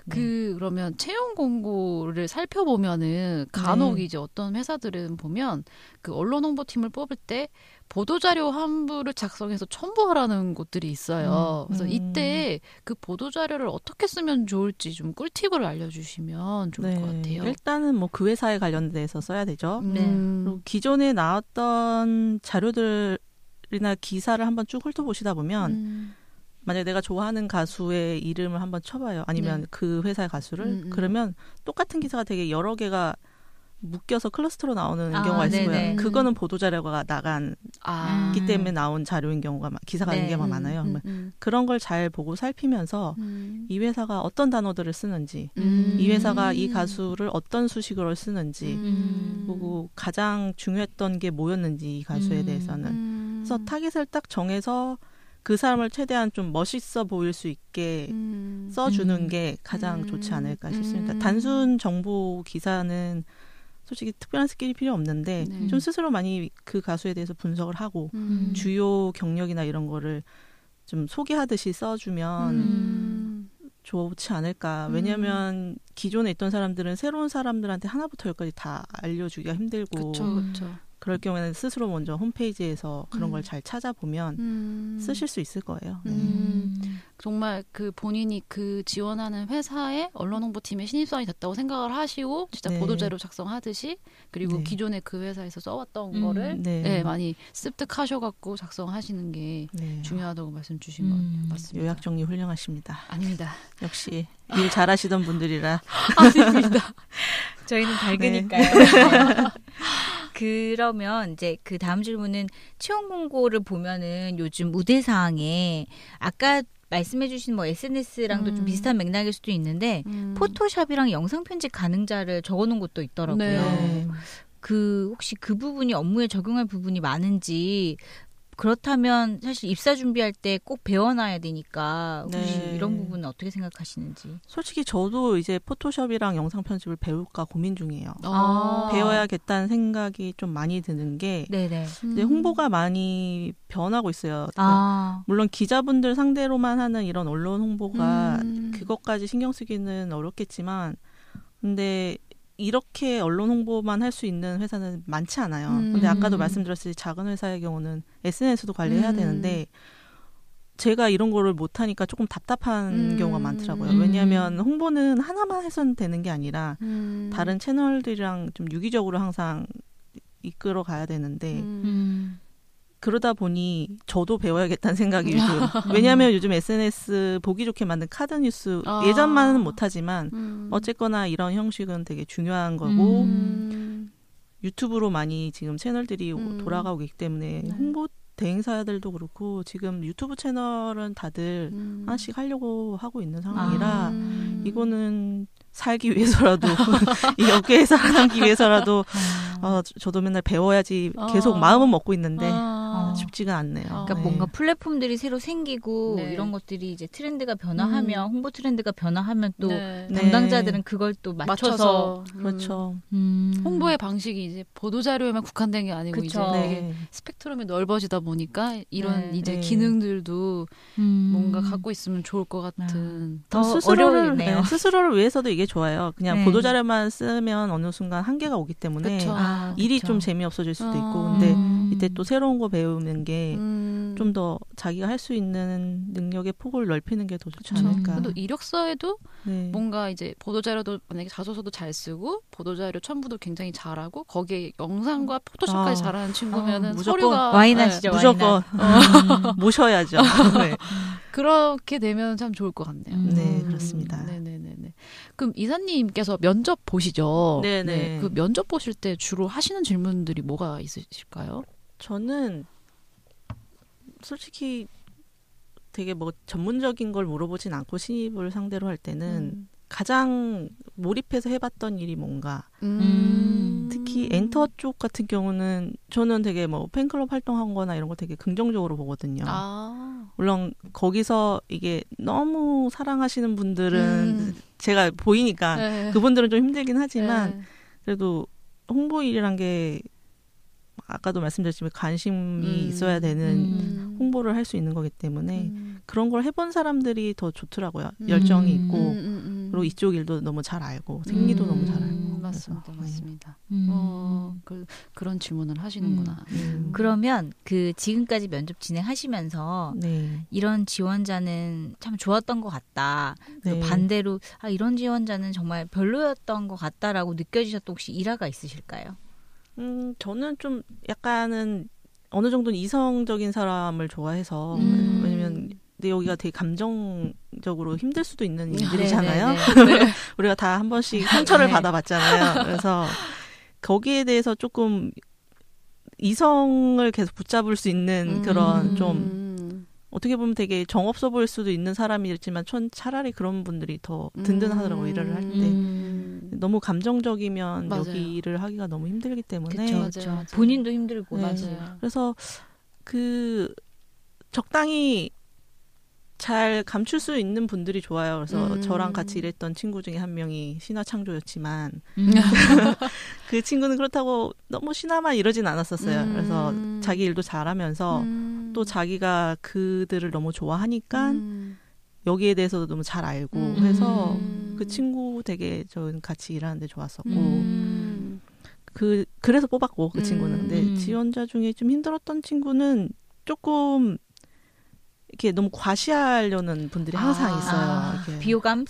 그러면 채용 공고를 살펴보면은 간혹 이제 어떤 회사들은 보면 그 언론 홍보팀을 뽑을 때 보도자료 한 부를 작성해서 첨부하라는 곳들이 있어요. 그래서 이때 그 보도자료를 어떻게 쓰면 좋을지 좀 꿀팁을 알려주시면 좋을 것 같아요. 일단은 뭐 그 회사에 관련돼서 써야 되죠. 그리고 기존에 나왔던 자료들이나 기사를 한번 쭉 훑어보시다 보면 만약에 내가 좋아하는 가수의 이름을 한번 쳐봐요. 아니면 그 회사의 가수를. 그러면 똑같은 기사가 되게 여러 개가 묶여서 클러스터로 나오는 경우가 있어요. 그거는 보도자료가 나간기 때문에 나온 자료인 경우가 기사가 있는 경우가 많아요. 그런 걸 잘 보고 살피면서 이 회사가 어떤 단어들을 쓰는지 이 회사가 이 가수를 어떤 수식어를 쓰는지 그리고 가장 중요했던 게 뭐였는지 이 가수에 대해서는 그래서 타깃을 딱 정해서 그 사람을 최대한 좀 멋있어 보일 수 있게 써주는 게 가장 좋지 않을까 싶습니다. 단순 정보 기사는 솔직히 특별한 스킬이 필요 없는데 좀 스스로 많이 그 가수에 대해서 분석을 하고 주요 경력이나 이런 거를 좀 소개하듯이 써주면 좋지 않을까. 왜냐하면 기존에 있던 사람들은 새로운 사람들한테 하나부터 열까지 다 알려주기가 힘들고 그쵸. 그럴 경우에는 스스로 먼저 홈페이지에서 그런 걸 잘 찾아보면 쓰실 수 있을 거예요. 정말 그 본인이 그 지원하는 회사의 언론 홍보팀에 신입사원이 됐다고 생각을 하시고 진짜 보도자료 작성하듯이 그리고 기존에 그 회사에서 써왔던 거를 많이 습득하셔갖고 작성하시는 게 중요하다고 말씀 주신 것 같아요. 맞습니다. 요약 정리 훌륭하십니다. 아닙니다. 역시 일 잘하시던 분들이라. 아닙니다. 저희는 밝으니까요. 그러면 이제 그 다음 질문은 채용 공고를 보면은 요즘 우대사항에 아까 말씀해주신 뭐 SNS랑도 좀 비슷한 맥락일 수도 있는데 포토샵이랑 영상 편집 가능자를 적어놓은 곳도 있더라고요. 그 혹시 그 부분이 업무에 적용할 부분이 많은지 그렇다면 사실 입사 준비할 때 꼭 배워놔야 되니까 혹시 네. 이런 부분은 어떻게 생각하시는지? 솔직히 저도 이제 포토샵이랑 영상 편집을 배울까 고민 중이에요. 배워야겠다는 생각이 좀 많이 드는 게 이제 홍보가 많이 변하고 있어요. 그러니까 물론 기자분들 상대로만 하는 이런 언론 홍보가 그것까지 신경 쓰기는 어렵겠지만 근데 이렇게 언론 홍보만 할 수 있는 회사는 많지 않아요. 근데 아까도 말씀드렸듯이 작은 회사의 경우는 SNS도 관리해야 되는데 제가 이런 거를 못하니까 조금 답답한 경우가 많더라고요. 왜냐하면 홍보는 하나만 해서는 되는 게 아니라 다른 채널들이랑 좀 유기적으로 항상 이끌어 가야 되는데 그러다 보니 저도 배워야겠다는 생각이 들어요. 왜냐하면 요즘 SNS 보기 좋게 만든 카드 뉴스 예전만은 못하지만 어쨌거나 이런 형식은 되게 중요한 거고 유튜브로 많이 지금 채널들이 돌아가고 있기 때문에 홍보 대행사들도 그렇고 지금 유튜브 채널은 다들 하나씩 하려고 하고 있는 상황이라 이거는 살기 위해서라도 이 업계에 살아남기 위해서라도 저도 맨날 배워야지 계속 마음은 먹고 있는데 쉽지가 않네요. 그러니까 뭔가 플랫폼들이 새로 생기고 이런 것들이 이제 트렌드가 변화하면 홍보 트렌드가 변화하면 또 담당자들은 그걸 또 맞춰서 그렇죠. 홍보의 방식이 이제 보도자료에만 국한된 게 아니고 그쵸. 이제 되게 스펙트럼이 넓어지다 보니까 이런 이제 기능들도 뭔가 갖고 있으면 좋을 것 같은 더 어려우네요. 스스로를 위해서도 이게 좋아요. 그냥 보도자료만 쓰면 어느 순간 한계가 오기 때문에 일이 좀 재미없어질 수도 있고 근데 이때 또 새로운 거 배우는 게 좀 더 자기가 할 수 있는 능력의 폭을 넓히는 게 더 좋지 않을까. 또 이력서에도 뭔가 이제 보도자료도 만약에 자소서도 잘 쓰고 보도자료 첨부도 굉장히 잘하고 거기에 영상과 포토샵까지 잘하는 친구면은 무조건 서류가 와인하시죠. 무조건 모셔야죠. 네. 그렇게 되면 참 좋을 것 같네요. 네, 그렇습니다. 네네네. 그럼 이사님께서 면접 보시죠? 네네. 그 면접 보실 때 주로 하시는 질문들이 뭐가 있으실까요? 저는 솔직히 되게 뭐 전문적인 걸 물어보진 않고 신입을 상대로 할 때는 가장 몰입해서 해봤던 일이 뭔가 특히 엔터 쪽 같은 경우는 저는 되게 뭐 팬클럽 활동한 거나 이런 거 되게 긍정적으로 보거든요. 물론 거기서 이게 너무 사랑하시는 분들은 제가 보이니까 그분들은 좀 힘들긴 하지만 그래도 홍보 일이란 게 아까도 말씀드렸지만 관심이 있어야 되는 홍보를 할 수 있는 거기 때문에 그런 걸 해본 사람들이 더 좋더라고요. 열정이 있고 그리고 이쪽 일도 너무 잘 알고 생리도 너무 잘 알고. 맞습니다. 그런 질문을 하시는구나. 그러면 그 지금까지 면접 진행하시면서 이런 지원자는 참 좋았던 것 같다. 반대로 이런 지원자는 정말 별로였던 것 같다라고 느껴지셨던 혹시 일화가 있으실까요? 저는 좀 약간은 어느 정도는 이성적인 사람을 좋아해서 왜냐면 근데 여기가 되게 감정적으로 힘들 수도 있는 일들이잖아요. 우리가 다 한 번씩 상처를 받아봤잖아요. 그래서 거기에 대해서 조금 이성을 계속 붙잡을 수 있는 그런 좀 어떻게 보면 되게 정없어 보일 수도 있는 사람이었지만 차라리 그런 분들이 더 든든하더라고요. 일을 할 때. 너무 감정적이면 맞아요. 여기 일을 하기가 너무 힘들기 때문에 맞아요. 본인도 힘들고 맞아요. 그래서 그 적당히 잘 감출 수 있는 분들이 좋아요. 그래서 저랑 같이 일했던 친구 중에 한 명이 신화창조였지만 그 친구는 그렇다고 너무 신화만 이러진 않았었어요. 그래서 자기 일도 잘하면서 또 자기가 그들을 너무 좋아하니까 여기에 대해서도 너무 잘 알고 해서 그 친구 되게 저는 같이 일하는데 좋았었고 그래서 뽑았고 그 친구는. 근데 지원자 중에 좀 힘들었던 친구는 조금 이렇게 너무 과시하려는 분들이 항상 있어요. 비호감?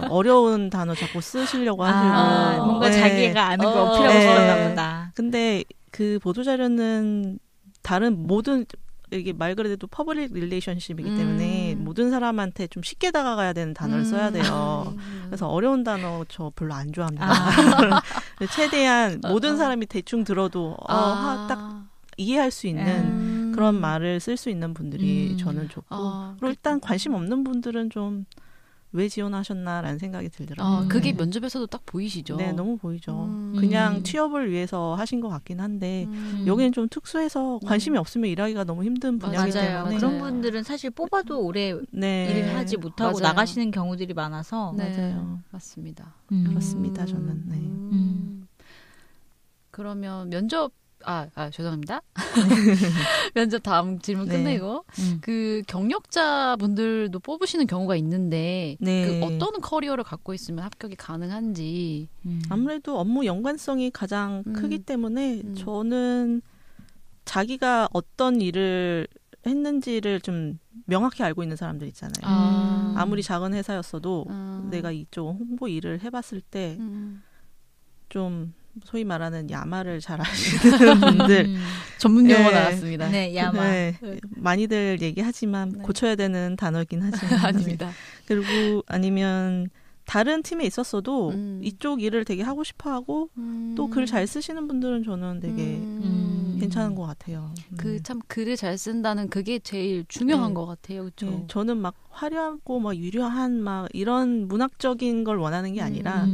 어려운 단어 자꾸 쓰시려고 하시고 뭔가 자기가 아는 거 어필하고 싶었나 보다. 근데 그 보도자료는 다른 모든 이게 말 그대로 퍼블릭 릴레이션십이기 때문에 모든 사람한테 좀 쉽게 다가가야 되는 단어를 써야 돼요. 그래서 어려운 단어 저 별로 안 좋아합니다. 최대한 모든 사람이 대충 들어도 딱 이해할 수 있는 그런 말을 쓸 수 있는 분들이 저는 좋고 그리고 일단 관심 없는 분들은 좀 왜 지원하셨나라는 생각이 들더라고요. 그게 면접에서도 딱 보이시죠? 네, 너무 보이죠. 그냥 취업을 위해서 하신 것 같긴 한데 여기는 좀 특수해서 관심이 없으면 일하기가 너무 힘든 분야이기 때문에 그런 분들은 사실 뽑아도 오래 일을 하지 못하고 나가시는 경우들이 많아서 맞아요. 맞습니다. 그렇습니다. 저는. 그러면 면접 죄송합니다. 면접 다음 질문 끝내고 그 경력자분들도 뽑으시는 경우가 있는데 그 어떤 커리어를 갖고 있으면 합격이 가능한지 아무래도 업무 연관성이 가장 크기 때문에 저는 자기가 어떤 일을 했는지를 좀 명확히 알고 있는 사람들 있잖아요. 아무리 작은 회사였어도 내가 이쪽 홍보 일을 해봤을 때 좀 소위 말하는 야마를 잘 아시는 분들 전문 용어 나왔습니다. 네, 야마. 많이들 얘기하지만 고쳐야 되는 단어긴 하지만 아닙니다. 그리고 아니면 다른 팀에 있었어도 이쪽 일을 되게 하고 싶어하고 또 글 잘 쓰시는 분들은 저는 되게 괜찮은 것 같아요. 그 참 글을 잘 쓴다는 그게 제일 중요한 것 같아요. 그렇죠? 저는 막 화려하고 막 유려한 막 이런 문학적인 걸 원하는 게 아니라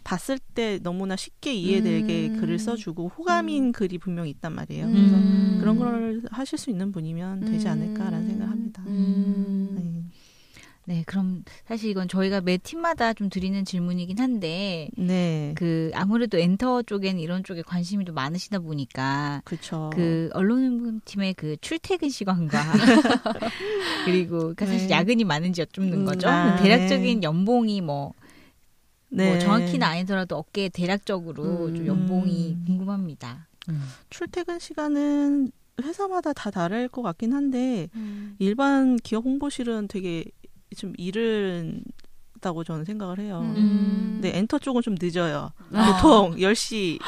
봤을 때 너무나 쉽게 이해되게 글을 써주고 호감인 글이 분명히 있단 말이에요. 그래서 그런 걸 하실 수 있는 분이면 되지 않을까라는 생각합니다. 네, 그럼 사실 이건 저희가 매 팀마다 좀 드리는 질문이긴 한데, 그 아무래도 엔터 쪽에는 이런 쪽에 관심이 좀 많으시다 보니까, 그렇죠. 그 언론팀의 그 출퇴근 시간과 그리고 사실 야근이 많은지 여쭙는 거죠. 대략적인 연봉이 뭐 정확히는 아니더라도 어깨 대략적으로 좀 연봉이 궁금합니다. 출퇴근 시간은 회사마다 다 다를 것 같긴 한데 일반 기업 홍보실은 되게 좀 이른다고 저는 생각을 해요. 근데 엔터 쪽은 좀 늦어요. 보통 10시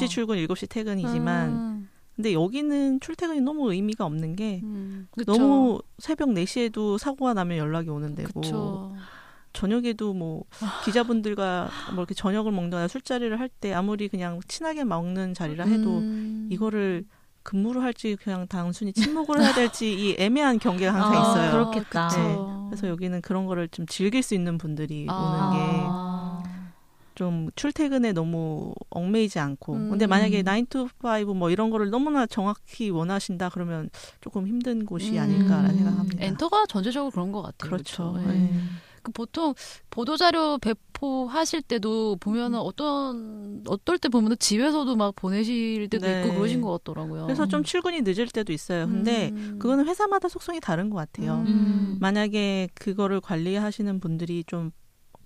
출근, 7시 퇴근이지만 근데 여기는 출퇴근이 너무 의미가 없는 게 너무 새벽 4시에도 사고가 나면 연락이 오는 데고 저녁에도 뭐 기자분들과 뭐 이렇게 저녁을 먹거나 술자리를 할 때 아무리 그냥 친하게 먹는 자리라 해도 이거를 근무를 할지 그냥 단순히 침묵을 해야 될지 이 애매한 경계가 항상 있어요. 그렇겠다. 그래서 여기는 그런 거를 좀 즐길 수 있는 분들이 오는 게 좀 출퇴근에 너무 얽매이지 않고 근데 만약에 9 to 5 뭐 이런 거를 너무나 정확히 원하신다 그러면 조금 힘든 곳이 아닐까라는 생각합니다. 엔터가 전체적으로 그런 것 같아요. 그렇죠. 그 보통 보도자료 배포하실 때도 보면은 어떨 때 보면은 집에서도 막 보내실 때도 있고 그러신 것 같더라고요. 그래서 좀 출근이 늦을 때도 있어요. 근데 그거는 회사마다 속성이 다른 것 같아요. 만약에 그거를 관리하시는 분들이 좀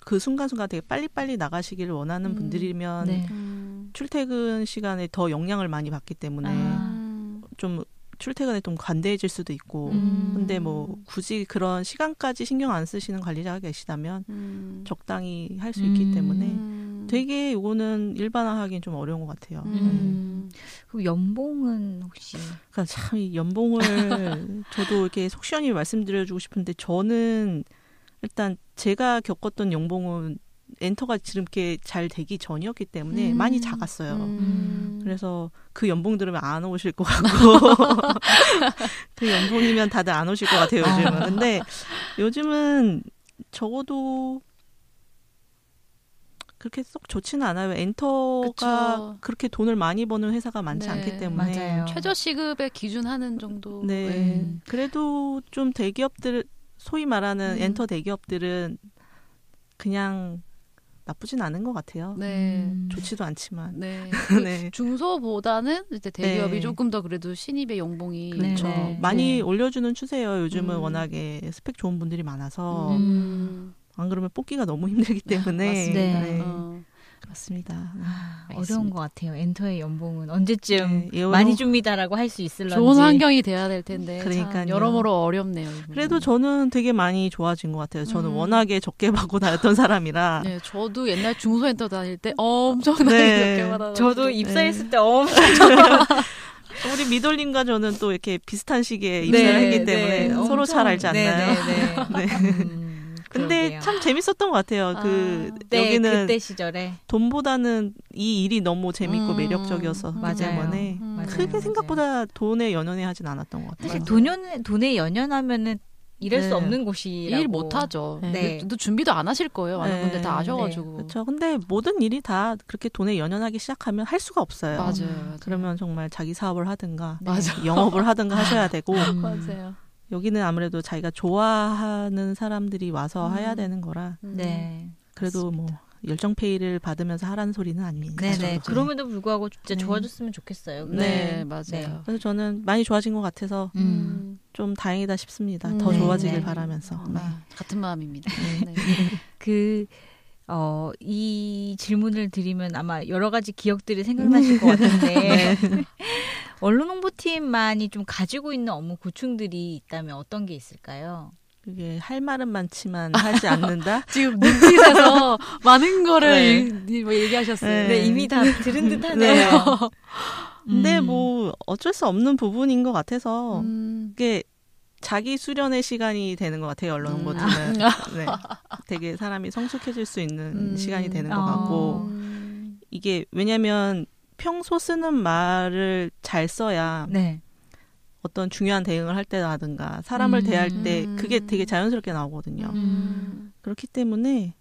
그 순간순간 되게 빨리빨리 나가시기를 원하는 분들이면 출퇴근 시간에 더 영향을 많이 받기 때문에 좀 출퇴근에 좀 관대해질 수도 있고 근데 뭐 굳이 그런 시간까지 신경 안 쓰시는 관리자가 계시다면 적당히 할 수 있기 때문에 되게 이거는 일반화하기는 좀 어려운 것 같아요. 그럼 연봉은 혹시? 그러니까 참 이 연봉을 저도 이렇게 속 시원히 말씀드려주고 싶은데 저는 일단 제가 겪었던 연봉은 엔터가 지금 이렇게 잘 되기 전이었기 때문에 많이 작았어요. 그래서 그 연봉 들으면 안 오실 것 같고 그 연봉이면 다들 안 오실 것 같아요, 요즘은. 근데 요즘은 적어도 그렇게 쏙 좋지는 않아요. 엔터가 그렇게 돈을 많이 버는 회사가 많지 않기 때문에. 맞아요. 최저 시급에 기준하는 정도. 그래도 좀 대기업들 소위 말하는 엔터 대기업들은 그냥 나쁘진 않은 것 같아요. 좋지도 않지만. 중소보다는 이제 대기업이 조금 더 그래도 신입의 연봉이 그렇죠. 많이 올려주는 추세예요. 요즘은 워낙에 스펙 좋은 분들이 많아서 안 그러면 뽑기가 너무 힘들기 때문에. 맞습니다. 어려운 것 같아요. 엔터의 연봉은 언제쯤 많이 줍니다라고 할 수 있을런지. 좋은 환경이 돼야 될 텐데 그러니까요. 여러모로 어렵네요. 그래도 저는 되게 많이 좋아진 것 같아요. 저는 워낙에 적게 받고 다녔던 사람이라. 저도 옛날 중소엔터 다닐 때 엄청나게 적게 받아가지고. 저도 입사했을 때 엄청 우리 미돌님과 저는 또 이렇게 비슷한 시기에 입사를 했기 때문에 서로 잘 알지 않나요? 근데 참 재밌었던 것 같아요. 여기는 그때 시절에 돈보다는 이 일이 너무 재밌고 매력적이어서 크게 생각보다 돈에 연연해 하진 않았던 것 같아요. 사실 돈에 연연하면은 일할 수 없는 곳이라고. 일 못하죠. 네. 또 준비도 안 하실 거예요. 많은 분들 다 아셔가지고. 그렇죠. 근데 모든 일이 다 그렇게 돈에 연연하기 시작하면 할 수가 없어요. 맞아요. 그러면 정말 자기 사업을 하든가 맞아. 영업을 하든가 하셔야 되고 맞아요. 여기는 아무래도 자기가 좋아하는 사람들이 와서 해야 되는 거라 네. 그래도 뭐 열정페이를 받으면서 하라는 소리는 아닙니다. 네네. 그럼에도 불구하고 진짜 좋아졌으면 좋겠어요. 네, 맞아요. 네. 그래서 저는 많이 좋아진 것 같아서 좀 다행이다 싶습니다. 더 좋아지길 바라면서. 네. 같은 마음입니다. 네. 이 질문을 드리면 아마 여러 가지 기억들이 생각나실 것 같은데 언론홍보팀만이 좀 가지고 있는 업무 고충들이 있다면 어떤 게 있을까요? 그게 할 말은 많지만 하지 않는다? 지금 눈빛에서 많은 거를 얘기하셨어요. 네, 이미 다 들은 듯 하네요. 근데 뭐 어쩔 수 없는 부분인 것 같아서 그게 자기 수련의 시간이 되는 것 같아요. 언론홍보팀은. 네. 되게 사람이 성숙해질 수 있는 시간이 되는 것 같고 이게 왜냐하면 평소 쓰는 말을 잘 써야 어떤 중요한 대응을 할 때라든가 사람을 대할 때 그게 되게 자연스럽게 나오거든요. 그렇기 때문에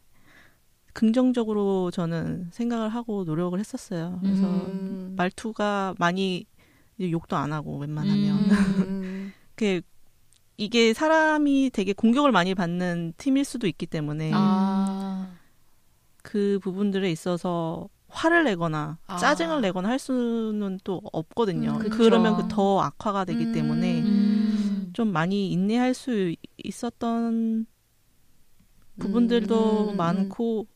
긍정적으로 저는 생각을 하고 노력을 했었어요. 그래서 말투가 많이 욕도 안 하고 웬만하면 이게 사람이 되게 공격을 많이 받는 팀일 수도 있기 때문에 그 부분들에 있어서 화를 내거나 짜증을 내거나 할 수는 또 없거든요. 그러면 더 악화가 되기 때문에 좀 많이 인내할 수 있었던 부분들도 많고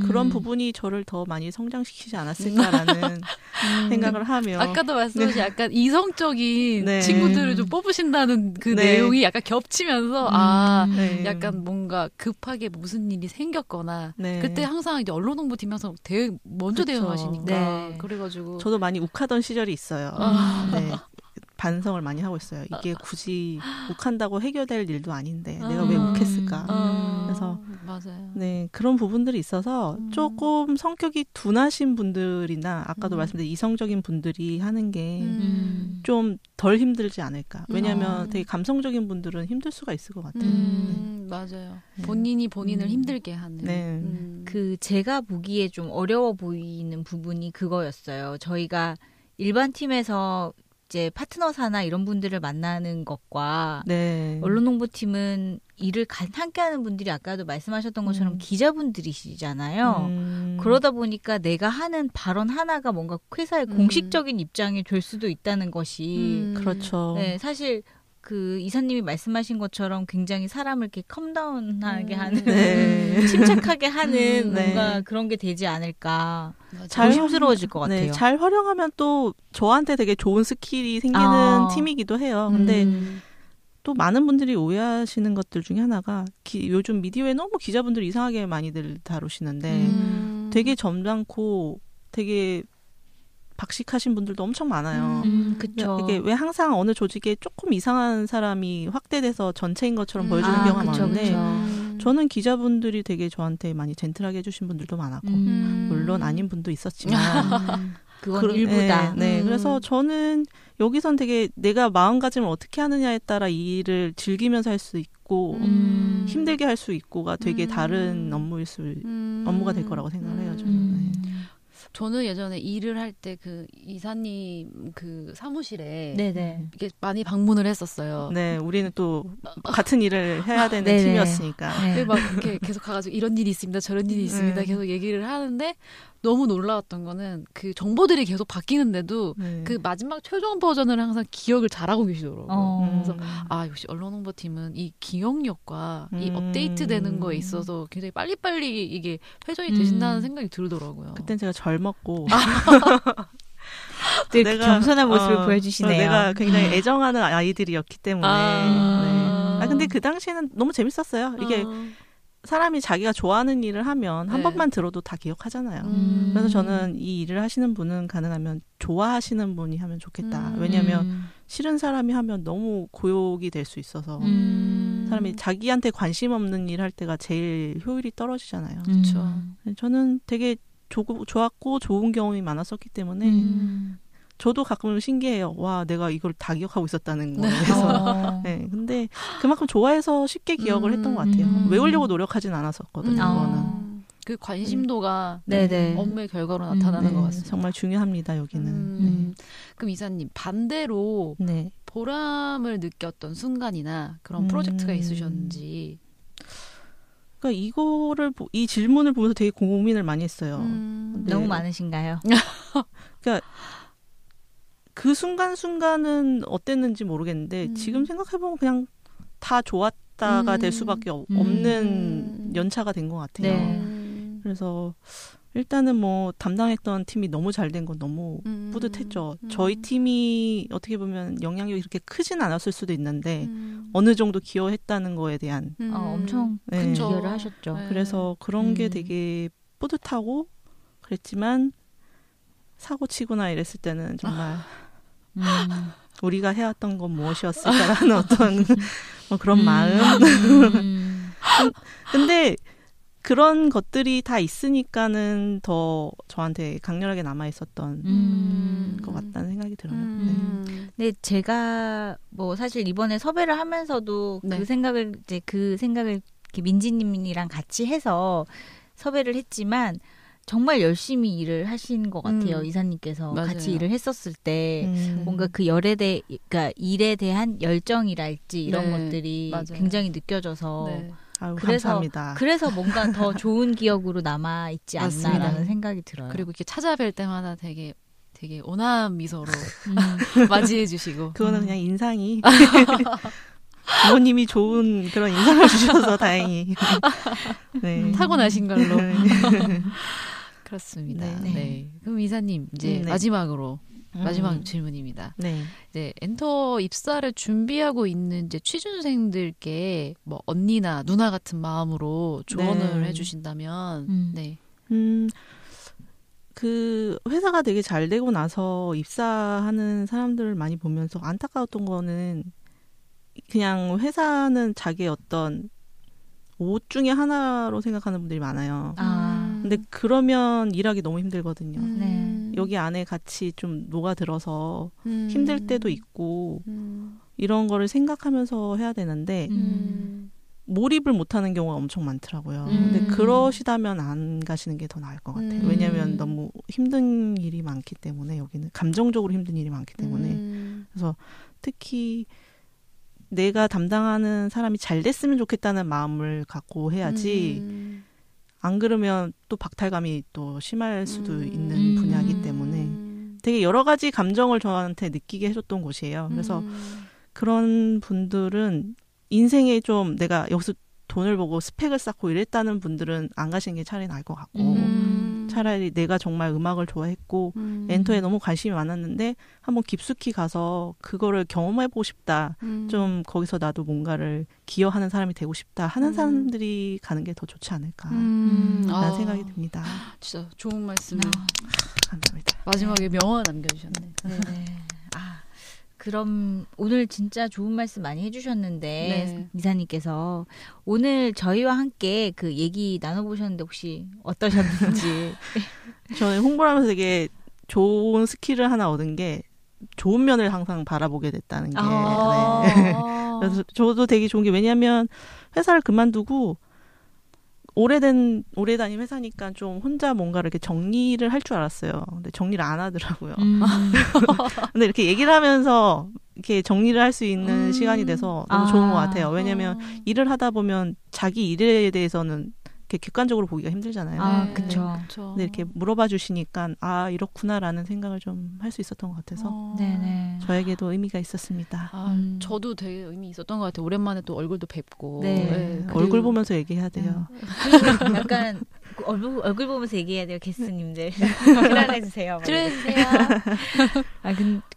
그런 부분이 저를 더 많이 성장시키지 않았을까라는 생각을 하며 아까도 말씀하신 약간 이성적인 친구들을 좀 뽑으신다는 그 내용이 약간 겹치면서 약간 뭔가 급하게 무슨 일이 생겼거나 그때 항상 이제 언론홍보팀에서 먼저 대응하시니까 그래가지고 저도 많이 욱하던 시절이 있어요. 반성을 많이 하고 있어요. 이게 굳이 욱한다고 해결될 일도 아닌데 내가 왜 욱했을까. 그래서 맞아요. 네, 그런 부분들이 있어서 조금 성격이 둔하신 분들이나 아까도 말씀드린 이성적인 분들이 하는 게 좀 덜 힘들지 않을까. 왜냐하면 되게 감성적인 분들은 힘들 수가 있을 것 같아요. 맞아요. 본인이 본인을 힘들게 하는. 제가 보기에 좀 어려워 보이는 부분이 그거였어요. 저희가 일반 팀에서 이제 파트너사나 이런 분들을 만나는 것과 언론홍보팀은 일을 함께하는 분들이 아까도 말씀하셨던 것처럼 기자분들이시잖아요. 그러다 보니까 내가 하는 발언 하나가 뭔가 회사의 공식적인 입장이 될 수도 있다는 것이 그렇죠. 네, 사실 그 이사님이 말씀하신 것처럼 굉장히 사람을 이렇게 컴다운하게 하는 침착하게 하는 뭔가 그런 게 되지 않을까. 조심스러워질 것 같아요. 잘 활용하면 또 저한테 되게 좋은 스킬이 생기는 팀이기도 해요. 근데 또 많은 분들이 오해하시는 것들 중에 하나가 요즘 미디어에 너무 기자분들 이상하게 많이들 다루시는데 되게 점잖고 되게 박식하신 분들도 엄청 많아요. 그쵸. 이게 왜 항상 어느 조직에 조금 이상한 사람이 확대돼서 전체인 것처럼 보여주는 경우가 많은데 저는 기자분들이 되게 저한테 많이 젠틀하게 해주신 분들도 많았고 물론 아닌 분도 있었지만 그건 일부다. 그래서 저는 여기선 되게 내가 마음가짐을 어떻게 하느냐에 따라 이 일을 즐기면서 할 수 있고 힘들게 할 수 있고가 되게 다른 업무가 될 거라고 생각을 해요. 저는 예전에 일을 할 때 그 이사님 그 사무실에 이게 많이 방문을 했었어요. 네, 우리는 또 같은 일을 해야 되는 팀이었으니까. 막 이렇게 계속 가가지고 이런 일이 있습니다, 저런 일이 있습니다, 계속 얘기를 하는데 너무 놀라웠던 거는 그 정보들이 계속 바뀌는데도 그 마지막 최종 버전을 항상 기억을 잘하고 계시더라고요. 그래서 역시 언론홍보팀은 이 기억력과 이 업데이트되는 거에 있어서 굉장히 빨리빨리 이게 회전이 되신다는 생각이 들더라고요. 그땐 제가 젊었고 되게 겸손한 모습을 보여주시네요. 내가 굉장히 애정하는 아이들이었기 때문에. 근데 그 당시에는 너무 재밌었어요. 이게 사람이 자기가 좋아하는 일을 하면 한 번만 들어도 다 기억하잖아요. 그래서 저는 이 일을 하시는 분은 가능하면 좋아하시는 분이 하면 좋겠다. 왜냐하면 싫은 사람이 하면 너무 고욕이 될 수 있어서 사람이 자기한테 관심 없는 일 할 때가 제일 효율이 떨어지잖아요. 그렇죠. 저는 되게 좋았고 좋은 경험이 많았었기 때문에 저도 가끔 신기해요. 와, 내가 이걸 다 기억하고 있었다는 거에 대해서. 네, 근데 그만큼 좋아해서 쉽게 기억을 했던 것 같아요. 외우려고 노력하진 않았었거든요. 그거는. 그 관심도가 업무의 결과로 나타나는 것 같습니다. 정말 중요합니다, 여기는. 그럼 이사님, 반대로 보람을 느꼈던 순간이나 그런 프로젝트가 있으셨는지. 그러니까 이 질문을 보면서 되게 고민을 많이 했어요. 너무 많으신가요? 그러니까 그 순간순간은 어땠는지 모르겠는데 지금 생각해보면 그냥 다 좋았다가 될 수밖에 없는 연차가 된 것 같아요. 그래서 일단은 뭐 담당했던 팀이 너무 잘 된 건 너무 뿌듯했죠. 저희 팀이 어떻게 보면 영향력이 그렇게 크진 않았을 수도 있는데 어느 정도 기여했다는 거에 대한 엄청 큰 기여를 하셨죠. 그래서 그런 게 되게 뿌듯하고 그랬지만 사고 치거나 이랬을 때는 정말 우리가 해왔던 건 무엇이었을까라는 어떤 뭐 그런 마음. 근데 그런 것들이 다 있으니까는 더 저한테 강렬하게 남아있었던 것 같다는 생각이 들어요. 근데 제가 뭐 사실 이번에 섭외를 하면서도 그 생각을 이렇게 민지님이랑 같이 해서 섭외를 했지만 정말 열심히 일을 하신 것 같아요. 이사님께서 맞아요. 같이 일을 했었을 때 뭔가 그 그러니까 일에 대한 열정이랄지 이런 것들이 굉장히 느껴져서 아유, 감사합니다. 그래서 뭔가 더 좋은 기억으로 남아 있지 않나라는 생각이 들어요. 그리고 이렇게 찾아뵐 때마다 되게 온화한 미소로 맞이해 주시고. 그거는 그냥 인상이 부모님이 좋은 그런 인상을 주셔서 다행히 타고나신 걸로. 그렇습니다. 네. 그럼 이사님 이제 마지막으로 마지막 질문입니다. 이제 엔터 입사를 준비하고 있는 이제 취준생들께 뭐 언니나 누나 같은 마음으로 조언을 해주신다면, 그 회사가 되게 잘 되고 나서 입사하는 사람들을 많이 보면서 안타까웠던 거는 그냥 회사는 자기의 어떤 옷 중에 하나로 생각하는 분들이 많아요. 근데 그러면 일하기 너무 힘들거든요. 여기 안에 같이 좀 녹아들어서 힘들 때도 있고 이런 거를 생각하면서 해야 되는데 몰입을 못하는 경우가 엄청 많더라고요. 근데 그러시다면 안 가시는 게 더 나을 것 같아요. 왜냐하면 너무 힘든 일이 많기 때문에 여기는 감정적으로 힘든 일이 많기 때문에 그래서 특히 내가 담당하는 사람이 잘 됐으면 좋겠다는 마음을 갖고 해야지 안 그러면 또 박탈감이 또 심할 수도 있는 분야이기 때문에 되게 여러 가지 감정을 저한테 느끼게 해줬던 곳이에요. 그래서 그런 분들은 인생에 좀 내가 여기서 돈을 보고 스펙을 쌓고 이랬다는 분들은 안 가시는 게 차라리 나을 것 같고 차라리 내가 정말 음악을 좋아했고 엔터에 너무 관심이 많았는데 한번 깊숙이 가서 그거를 경험해보고 싶다. 좀 거기서 나도 뭔가를 기여하는 사람이 되고 싶다 하는 사람들이 가는 게 더 좋지 않을까 라는 생각이 듭니다. 진짜 좋은 말씀을 감사합니다. 마지막에 명언 남겨주셨네. 네네. 그럼 오늘 진짜 좋은 말씀 많이 해주셨는데 이사님께서 오늘 저희와 함께 그 얘기 나눠보셨는데 혹시 어떠셨는지. 저는 홍보를 하면서 되게 좋은 스킬을 하나 얻은 게 좋은 면을 항상 바라보게 됐다는 게 그래서 저도 되게 좋은 게 왜냐하면 회사를 그만두고 오래 다닌 회사니까 좀 혼자 뭔가 이렇게 정리를 할 줄 알았어요. 근데 정리를 안 하더라고요. 근데 이렇게 얘기를 하면서 이렇게 정리를 할 수 있는 시간이 돼서 너무 좋은 것 같아요. 왜냐면 일을 하다 보면 자기 일에 대해서는 이렇게 객관적으로 보기가 힘들잖아요. 그렇죠. 근데 이렇게 물어봐 주시니까 이렇구나라는 생각을 좀 할 수 있었던 것 같아서 저에게도 의미가 있었습니다. 저도 되게 의미 있었던 것 같아요. 오랜만에 또 얼굴도 뵙고 얼굴 보면서 얘기해야 돼요. 약간 얼굴 보면서 얘기해야 돼요. 게스트님들 출연해주세요. 출연해주세요.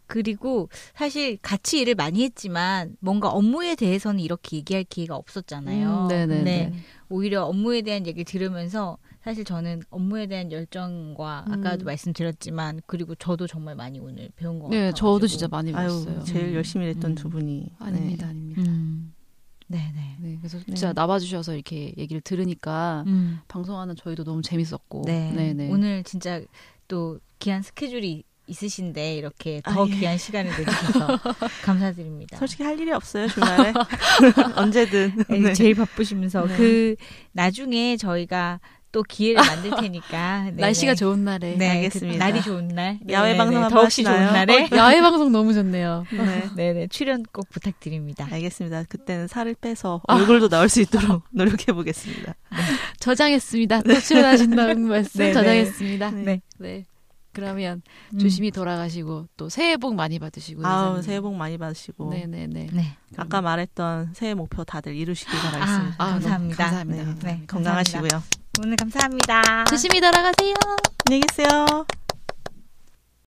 그리고 사실 같이 일을 많이 했지만 뭔가 업무에 대해서는 이렇게 얘기할 기회가 없었잖아요. 네. 오히려 업무에 대한 얘기를 들으면서 사실 저는 업무에 대한 열정과 아까도 말씀드렸지만 그리고 저도 정말 많이 오늘 배운 것 같아요. 네, 저도 진짜 많이 배웠어요. 제일 열심히 했던 두 분이. 아닙니다. 네네. 그래서 진짜 나와주셔서 이렇게 얘기를 들으니까 방송하는 저희도 너무 재밌었고. 네. 오늘 진짜 또 귀한 스케줄이 있으신데 이렇게 더 귀한 시간을 내주셔서 감사드립니다. 솔직히 할 일이 없어요, 주말에. 언제든. 네. 제일 바쁘시면서 그 나중에 저희가 또 기회를 만들 테니까 날씨가 좋은 날에 알겠습니다. 날이 좋은 날 야외 방송 더 혹시 좋은 날에 야외 방송 너무 좋네요. 네네 출연 꼭 부탁드립니다. 알겠습니다. 그때는 살을 빼서 얼굴도 나올 수 있도록 노력해 보겠습니다. 저장했습니다. 또 출연하신다는 말씀 저장했습니다. 네. 그러면 조심히 돌아가시고 또 새해 복 많이 받으시고. 새해 복 많이 받으시고. 네네네. 아까 말했던 새해 목표 다들 이루시길 바라겠습니다. 감사합니다. 감사합니다. 건강하시고요. 오늘 감사합니다. 조심히 돌아가세요. 안녕히 계세요.